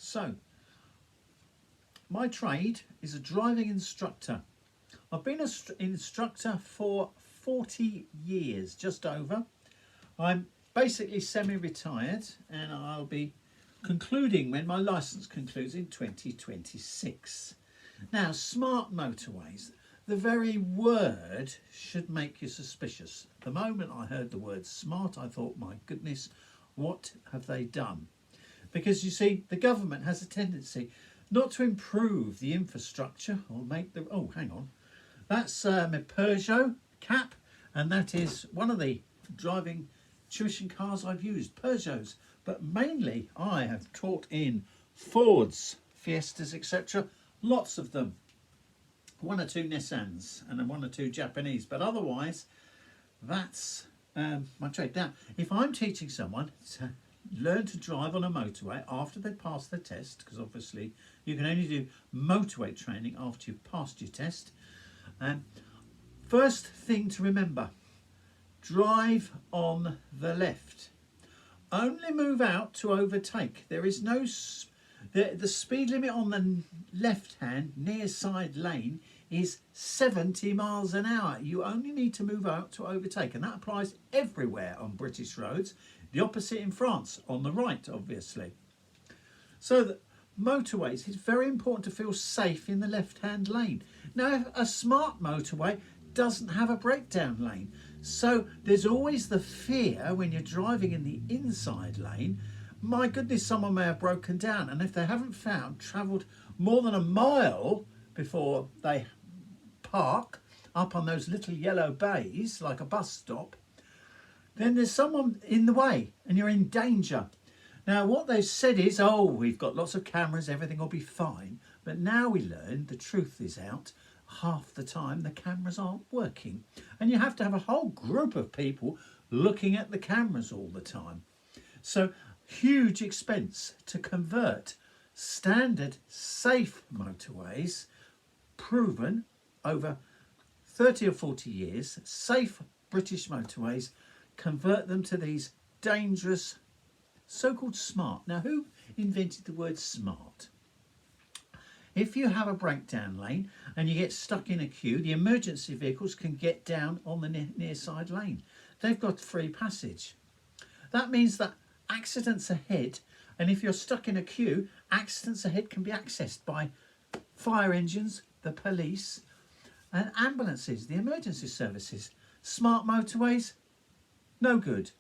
So, my trade is a driving instructor. I've been an instructor for 40 years, just over. I'm basically semi-retired and I'll be concluding when my licence concludes in 2026. Now, smart motorways, the very word should make you suspicious. The moment I heard the word smart, I thought, my goodness, what have they done? Because you see, the government has a tendency not to improve the infrastructure or make the... Oh, hang on. That's my Peugeot cap, and that is one of the driving tuition cars I've used, Peugeots. But mainly I have taught in Fords, Fiestas, etc. Lots of them. One or two Nissans and one or two Japanese. But otherwise, that's my trade. Now, if I'm teaching someone to learn to drive on a motorway after they pass their test, because obviously you can only do motorway training after you've passed your test. First thing to remember, drive on the left. Only move out to overtake. There is no... The speed limit on the left-hand near side lane is 70 miles an hour. You only need to move out to overtake, and that applies everywhere on British roads. The opposite in France, on the right, obviously. So the motorways, it's very important to feel safe in the left-hand lane. Now, a smart motorway doesn't have a breakdown lane, so there's always the fear when you're driving in the inside lane, my goodness, someone may have broken down, and if they haven't travelled more than a mile before they park up on those little yellow bays like a bus stop, then there's someone in the way and you're in danger. Now, what they've said is, oh, we've got lots of cameras, everything will be fine. But now we learn the truth is out. Half the time the cameras aren't working, and you have to have a whole group of people looking at the cameras all the time. So huge expense to convert standard safe motorways, proven over 30 or 40 years, safe British motorways, convert them to these dangerous so-called smart. Now, who invented the word smart? If you have a breakdown lane and you get stuck in a queue, the emergency vehicles can get down on the near side lane. They've got free passage. That means that accidents ahead, and if you're stuck in a queue, accidents ahead can be accessed by fire engines, the police and ambulances, the emergency services. Smart motorways, no good.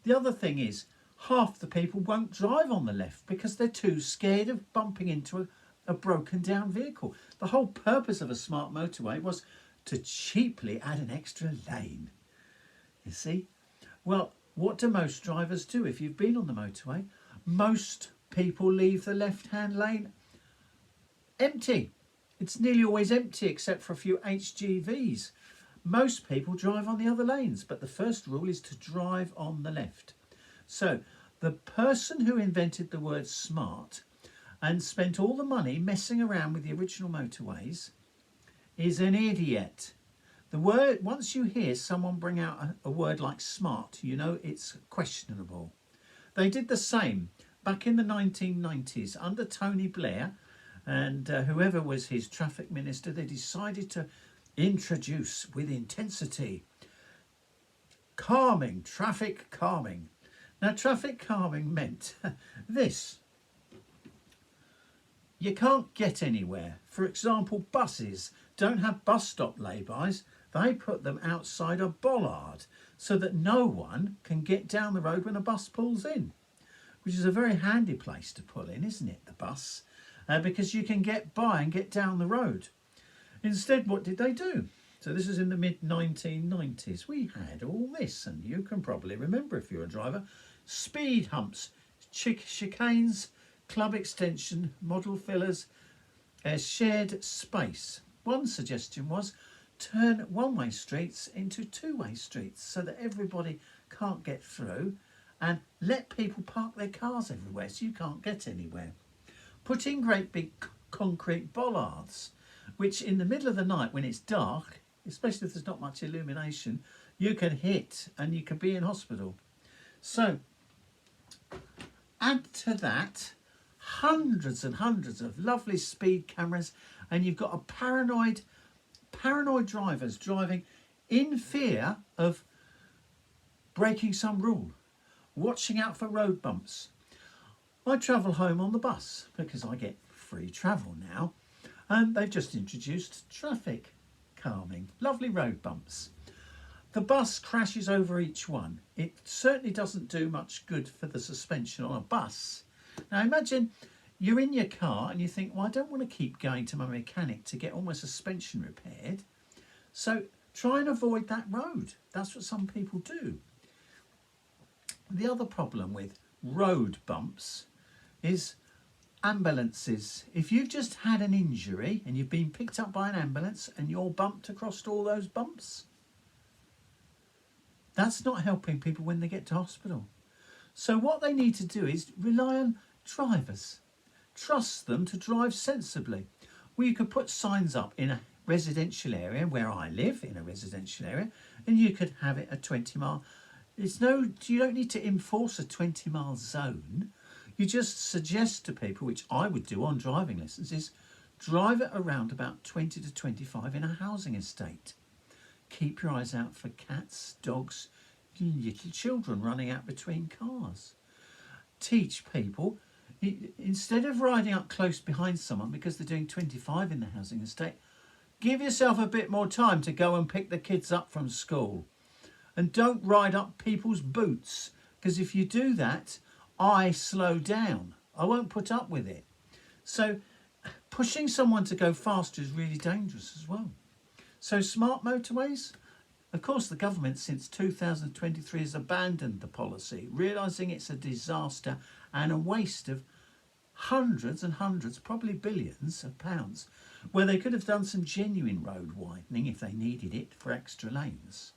The other thing is, half the people won't drive on the left because they're too scared of bumping into a broken down vehicle. The whole purpose of a smart motorway was to cheaply add an extra lane. You see? Well, what do most drivers do if you've been on the motorway? Most people leave the left-hand lane empty. It's nearly always empty except for a few HGVs. Most people drive on the other lanes, but the first rule is to drive on the left. So the person who invented the word smart and spent all the money messing around with the original motorways is an idiot. The word, once you hear someone bring out a word like smart, you know it's questionable. They did the same back in the 1990s under Tony Blair and whoever was his traffic minister. They decided to introduce with intensity calming, traffic calming. Now, traffic calming meant this. You can't get anywhere. For example, buses don't have bus stop laybys. They put them outside a bollard so that no one can get down the road when a bus pulls in, which is a very handy place to pull in, isn't it, the bus? Because you can get by and get down the road. Instead, what did they do? So this is in the mid-1990s. We had all this, and you can probably remember if you're a driver. Speed humps, chicanes, club extension, model fillers, shared space. One suggestion was turn one-way streets into two-way streets so that everybody can't get through, and let people park their cars everywhere so you can't get anywhere. Put in great big concrete bollards, which in the middle of the night when it's dark, especially if there's not much illumination, you can hit and you can be in hospital. So add to that hundreds and hundreds of lovely speed cameras, and you've got a paranoid drivers driving in fear of breaking some rule, watching out for road bumps. I travel home on the bus because I get free travel now, and they've just introduced traffic calming, lovely road bumps. The bus crashes over each one. It certainly doesn't do much good for the suspension on a bus. Now imagine you're in your car and you think, well, I don't want to keep going to my mechanic to get all my suspension repaired. So try and avoid that road. That's what some people do. The other problem with road bumps is ambulances. If you've just had an injury and you've been picked up by an ambulance and you're bumped across all those bumps, that's not helping people when they get to hospital. So what they need to do is rely on drivers. Trust them to drive sensibly. Well, you could put signs up in a residential area where I live, in a residential area, and you could have it a 20-mile. You don't need to enforce a 20-mile zone. You just suggest to people, which I would do on driving lessons, is drive it around about 20 to 25 in a housing estate. Keep your eyes out for cats, dogs, little children running out between cars. Teach people, instead of riding up close behind someone because they're doing 25 in the housing estate, give yourself a bit more time to go and pick the kids up from school. And don't ride up people's boots, because if you do that, I slow down. I won't put up with it. So pushing someone to go faster is really dangerous as well. So smart motorways, of course the government since 2023 has abandoned the policy, realising it's a disaster and a waste of hundreds and hundreds, probably billions of pounds, where they could have done some genuine road widening if they needed it for extra lanes.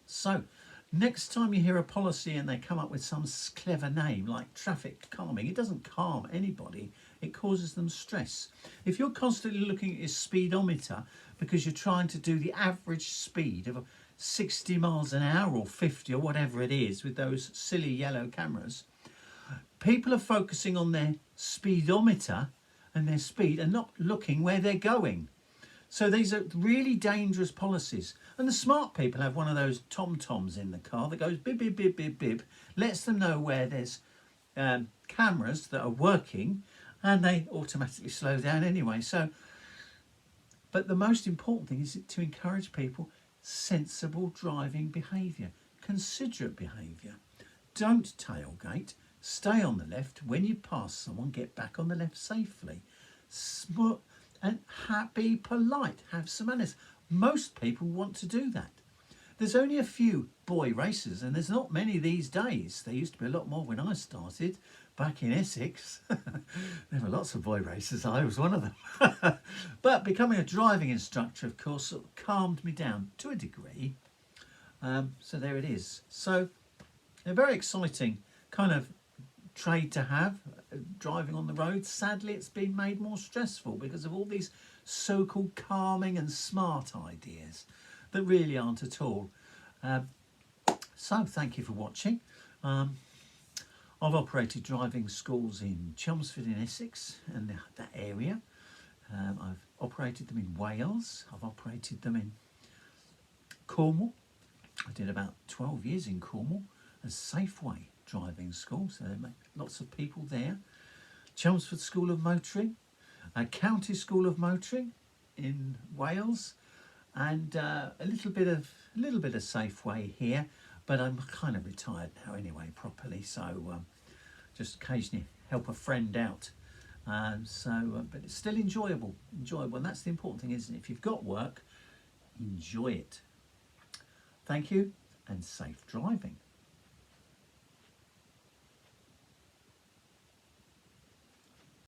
So next time you hear a policy and they come up with some clever name like traffic calming, it doesn't calm anybody, it causes them stress. If you're constantly looking at your speedometer because you're trying to do the average speed of 60 miles an hour or 50 or whatever it is with those silly yellow cameras, people are focusing on their speedometer and their speed and not looking where they're going. So these are really dangerous policies. And the smart people have one of those tom-toms in the car that goes bib, bib, bib, bib, bib, lets them know where there's cameras that are working, and they automatically slow down anyway. So, but the most important thing is to encourage people sensible driving behaviour, considerate behaviour. Don't tailgate, stay on the left. When you pass someone, get back on the left safely. And be polite, have some manners. Most people want to do that. There's only a few boy racers, and there's not many these days. There used to be a lot more when I started back in Essex. There were lots of boy racers. I was one of them. But becoming a driving instructor, of course, sort of calmed me down to a degree. So there it is. So a very exciting kind of trade to have, driving on the road. Sadly, it's been made more stressful because of all these so-called calming and smart ideas that really aren't at all. So thank you for watching. I've operated driving schools in Chelmsford in Essex and that area. I've operated them in Wales. I've operated them in Cornwall. I did about 12 years in Cornwall as Safeway driving school, so they make lots of people there. Chelmsford School of Motoring, a County School of Motoring in Wales, and a little bit of Safeway here, but I'm kind of retired now anyway properly, so just occasionally help a friend out. But it's still enjoyable, and that's the important thing, isn't it? If you've got work, enjoy it. Thank you, and safe driving.